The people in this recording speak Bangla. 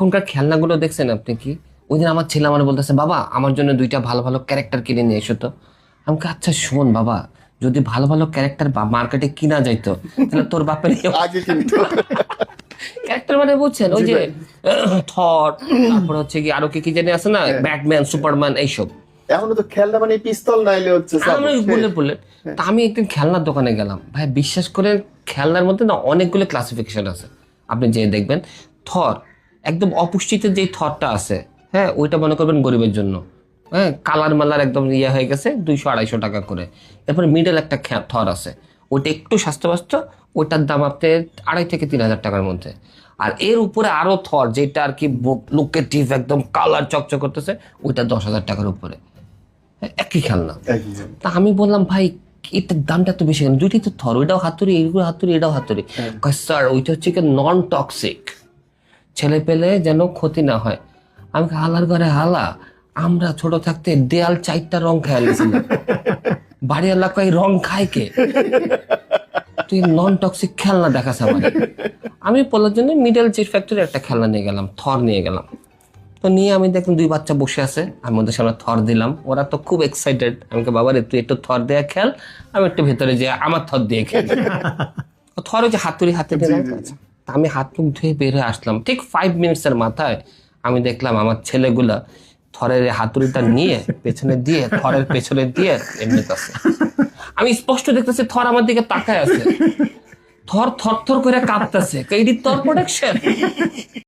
এখনকার খেলনাগুলো দেখছেন আপনি কি? ওই দিন আমার ছেলে আমার বলতেছে, বাবা আমার জন্য 2টা ভালো ভালো ক্যারেক্টার কিনে নিয়ে এসো তো। আমাকে আচ্ছা শোন বাবা, যদি ভালো ভালো ক্যারেক্টার মার্কেটে কিনা যাইতো তাহলে তোর বাপের আগে কিন্তু ক্যারেক্টার মানে বুঝছেন, ওই যে থর, তারপর হচ্ছে কি আরো কি কি জানি আছে না, ব্যাটম্যান, সুপারম্যান, এইসব। এখনো তো খেলনা মানে পিস্তল নাইলে হচ্ছে আমি বুলেট। তা আমি একদিন খেলনার দোকানে গেলাম, ভাই বিশ্বাস করে খেলনার মধ্যে না অনেকগুলো ক্লাসিফিকেশন আছে, আপনি যে দেখবেন। থর একদম অপুষ্টিতে যেই থরটা আছে, হ্যাঁ ওইটা মনে করবেন গরিবের জন্য, হ্যাঁ কালার মালার একদম ইয়ে হয়ে গেছে, 200-250 টাকা করে। এরপর মিডল একটা থর আছে, ওইটা একটু স্বাস্থ্যবাস্ত, ওইটার দাম আপনার 2,500 থেকে 3,000 টাকার মধ্যে। আর এর উপরে আরো থর যেটা আর কি লোকেটিভ, একদম কালার চকচক করতেছে, ওইটা 10,000 টাকার উপরে, একই খেলনা। তা আমি বললাম, ভাই এটার দামটা তো বেশি কেন? 2টি তো থর, ওইটাও হাতুড়ি, এইগুলো হাতুড়ি, এটাও হাতুড়ি। স্যার ওইটা হচ্ছে কি নন টক্সিক, ছেলে পেলে যেন ক্ষতি না হয়। আমি হালার ঘরে হালা, আমরা ছোট থাকতে দেয়াল 4টা রং খেয়াল গেছিলাম, বাড়ি এলাকায় রং খায় কে? তুই নন টক্সিক খেলনা দেখাস আমার। আমি বলার জন্য মিডল চিট ফ্যাক্টরি একটা খেলনা নিয়ে গেলাম, থর নিয়ে গেলাম। তো নিয়ে আমি দেখলাম 2 বাচ্চা বসে আছে, আমি ওদের সামনে থর দিলাম, ওরা তো খুব এক্সাইটেড। আমাকে বাবা রে তুই একটু থর দিয়ে খেল, আমি একটু ভেতরে যে আমার থর দিয়ে খেল। থর হচ্ছে হাতুড়ি হাতে দিলাম। তা আমি হাত মুখ ধুয়ে বের হয়ে আসলাম, ঠিক 5 মিনিটসের মাথায় আমি দেখলাম আমার ছেলেগুলা থরের হাতুড়িটা নিয়ে পেছনে দিয়ে, থরের পেছনে দিয়ে এমনি আছে। আমি স্পষ্ট দেখতেছি থর আমার দিকে তাকায় আছে, থর থর থর করে কাঁপতেছে, এইটি তোর প্রোটেকশন।